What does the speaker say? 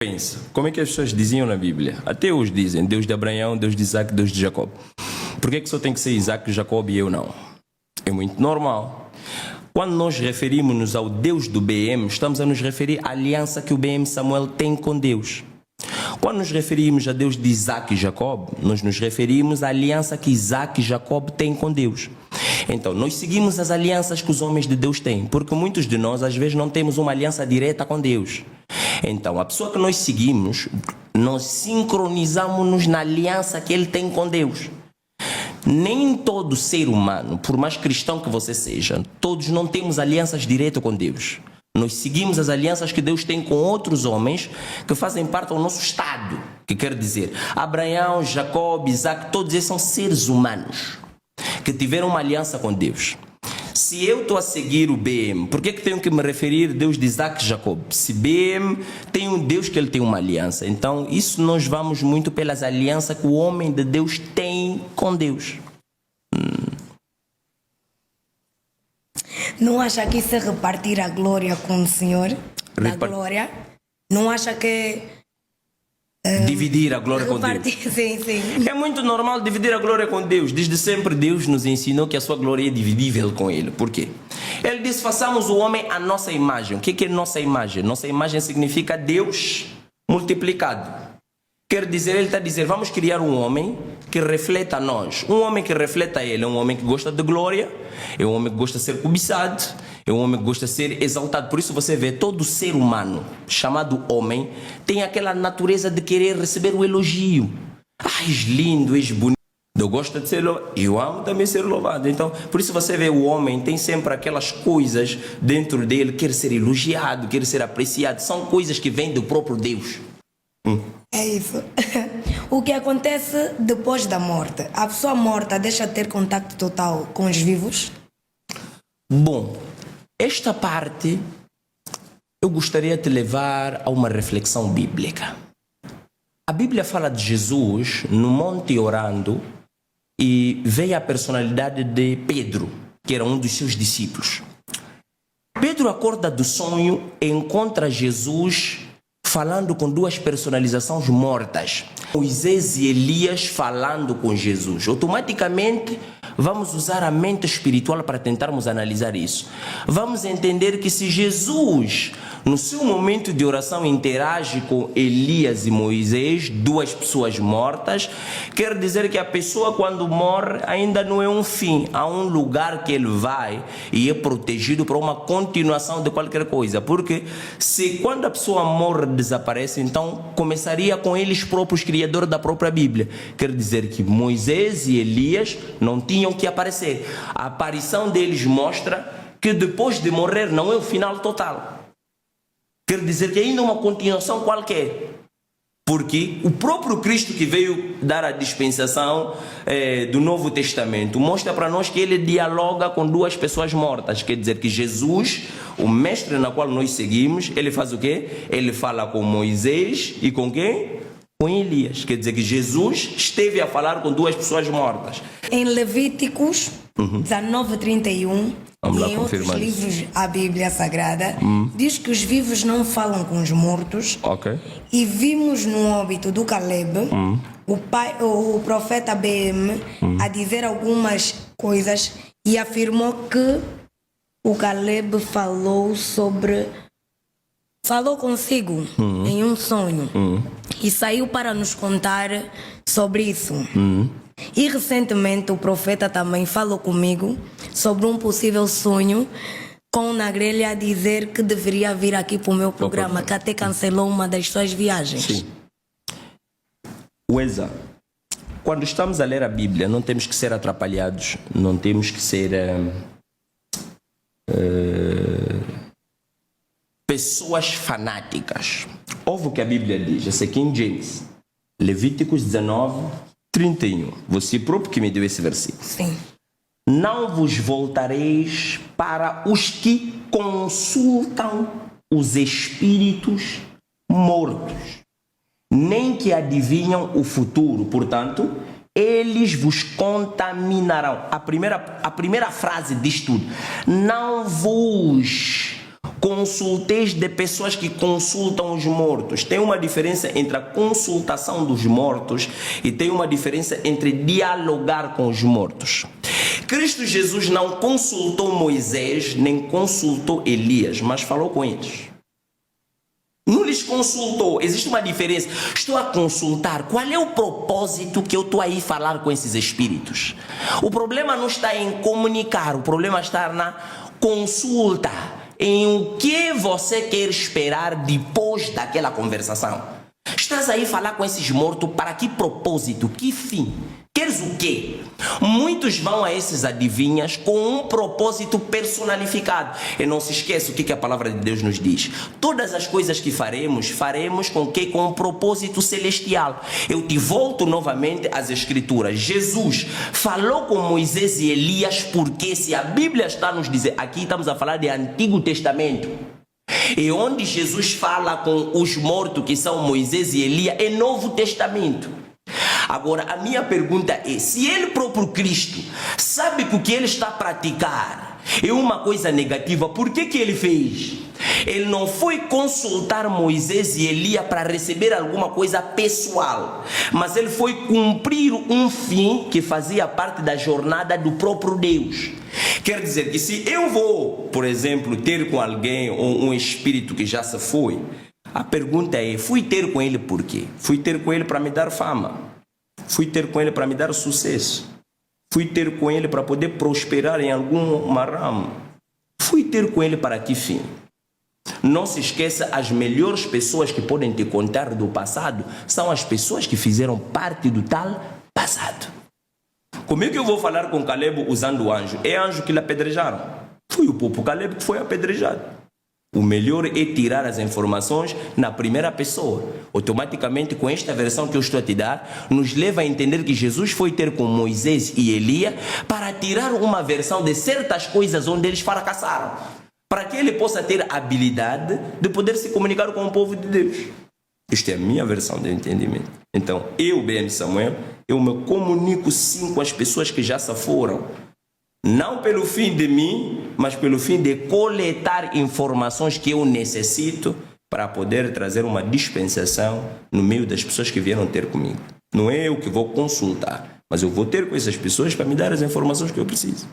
Pensa, como é que as pessoas diziam na Bíblia? Até hoje dizem, Deus de Abraão, Deus de Isaac, Deus de Jacob. Por que só tem que ser Isaac, Jacob e eu não? É muito normal. Quando nós referimos-nos ao Deus do BM, estamos a nos referir à aliança que o BM Samuel tem com Deus. Quando nos referimos a Deus de Isaac e Jacob, nós nos referimos à aliança que Isaac e Jacob têm com Deus. Então, nós seguimos as alianças que os homens de Deus têm, porque muitos de nós, às vezes, não temos uma aliança direta com Deus. Então, a pessoa que nós seguimos, nós sincronizamos-nos na aliança que ele tem com Deus. Nem todo ser humano, por mais cristão que você seja, todos não temos alianças diretas com Deus. Nós seguimos as alianças que Deus tem com outros homens que fazem parte do nosso estado. Que quer dizer, Abraão, Jacob, Isaac, todos esses são seres humanos que tiveram uma aliança com Deus. Se eu estou a seguir o BM, por que tenho que me referir a Deus de Isaac e Jacob? Se BM tem um Deus que ele tem uma aliança. Então, isso nós vamos muito pelas alianças que o homem de Deus tem com Deus. Não acha que isso é repartir a glória com o Senhor? Da glória? Não acha que... dividir a glória com Deus. Sim, sim. É muito normal dividir a glória com Deus. Desde sempre Deus nos ensinou que a sua glória é dividível com Ele. Por quê? Ele disse, façamos o homem à nossa imagem. O que é nossa imagem? Nossa imagem significa Deus multiplicado. Quer dizer, ele está a dizer, vamos criar um homem que refleta a nós. Um homem que refleta a ele é um homem que gosta de glória, é um homem que gosta de ser cobiçado, é um homem que gosta de ser exaltado. Por isso você vê, todo ser humano, chamado homem, tem aquela natureza de querer receber o elogio. Ah, és lindo, és bonito. Eu gosto de ser louvado, eu amo também ser louvado. Então, por isso você vê, o homem tem sempre aquelas coisas dentro dele, quer ser elogiado, quer ser apreciado. São coisas que vêm do próprio Deus. É isso. O que acontece depois da morte? A pessoa morta deixa de ter contato total com os vivos? Bom, esta parte eu gostaria de levar a uma reflexão bíblica. A Bíblia fala de Jesus no monte orando e veio a personalidade de Pedro, que era um dos seus discípulos. Pedro acorda do sonho e encontra Jesus falando com duas personalizações mortas. Moisés e Elias falando com Jesus. Automaticamente, vamos usar a mente espiritual para tentarmos analisar isso. Vamos entender que se Jesus, no seu momento de oração, interage com Elias e Moisés, duas pessoas mortas, quer dizer que a pessoa, quando morre, ainda não é um fim. Há um lugar que ele vai e é protegido para uma continuação de qualquer coisa. Porque se quando a pessoa morre, desaparece, então começaria com eles próprios, criador da própria Bíblia. Quer dizer que Moisés e Elias não tinham que aparecer. A aparição deles mostra que depois de morrer não é o final total. Quer dizer que ainda uma continuação qualquer. Porque o próprio Cristo que veio dar a dispensação do Novo Testamento mostra para nós que ele dialoga com duas pessoas mortas. Quer dizer que Jesus, o mestre na qual nós seguimos, ele faz o quê? Ele fala com Moisés e com quem? Com Elias. Quer dizer que Jesus esteve a falar com duas pessoas mortas. Em Levíticos 19:31, vamos lá, em outros confirmar livros, a Bíblia Sagrada, diz que os vivos não falam com os mortos. Ok. E vimos no óbito do Caleb, o profeta BM, a dizer algumas coisas e afirmou que o Caleb falou consigo em um sonho e saiu para nos contar sobre isso. E recentemente o profeta também falou comigo sobre um possível sonho com na grelha a dizer que deveria vir aqui para o meu programa, que até cancelou uma das suas viagens. Sim. Weza, quando estamos a ler a Bíblia, não temos que ser atrapalhados, não temos que ser pessoas fanáticas. Ouve o que a Bíblia diz, esse aqui em James, Levíticos 19:31. Você próprio que me deu esse versículo. Sim. Não vos voltareis para os que consultam os espíritos mortos, nem que adivinham o futuro. Portanto, eles vos contaminarão. A primeira frase diz tudo. Não vos Consulteis de pessoas que consultam os mortos. Tem uma diferença entre a consultação dos mortos e tem uma diferença entre dialogar com os mortos. Cristo Jesus não consultou Moisés, nem consultou Elias, mas falou com eles. Não lhes consultou. Existe uma diferença. Estou a consultar. Qual é o propósito que eu estou aí falar com esses espíritos? O problema não está em comunicar, o problema está na consulta. Em o que você quer esperar depois daquela conversação. Estás aí falar com esses mortos para que propósito? Que fim? Queres o quê? Muitos vão a esses adivinhas com um propósito personalificado. E não se esqueça o que a palavra de Deus nos diz. Todas as coisas que faremos com que? Com um propósito celestial. Eu te volto novamente às escrituras. Jesus falou com Moisés e Elias porque se a Bíblia está nos dizer, aqui estamos a falar de Antigo Testamento. E onde Jesus fala com os mortos que são Moisés e Elias é Novo Testamento. Agora, a minha pergunta é, se ele próprio Cristo sabe que o que ele está a praticar é uma coisa negativa, por que ele fez? Ele não foi consultar Moisés e Elias para receber alguma coisa pessoal, mas ele foi cumprir um fim que fazia parte da jornada do próprio Deus. Quer dizer que se eu vou, por exemplo, ter com alguém ou um espírito que já se foi, a pergunta é, fui ter com ele por quê? Fui ter com ele para me dar fama. Fui ter com ele para me dar sucesso. Fui ter com ele para poder prosperar em alguma rama. Fui ter com ele para que fim? Não se esqueça, as melhores pessoas que podem te contar do passado são as pessoas que fizeram parte do tal passado. Como é que eu vou falar com Caleb usando o anjo? É anjo que lhe apedrejaram. Foi o próprio Caleb que foi apedrejado. O melhor é tirar as informações na primeira pessoa. Automaticamente, com esta versão que eu estou a te dar, nos leva a entender que Jesus foi ter com Moisés e Elias para tirar uma versão de certas coisas onde eles fracassaram. Para que ele possa ter a habilidade de poder se comunicar com o povo de Deus. Esta é a minha versão de entendimento. Então, eu, BM Samuel, eu me comunico sim com as pessoas que já se foram. Não pelo fim de mim, mas pelo fim de coletar informações que eu necessito para poder trazer uma dispensação no meio das pessoas que vieram ter comigo. Não é eu que vou consultar, mas eu vou ter com essas pessoas para me dar as informações que eu preciso.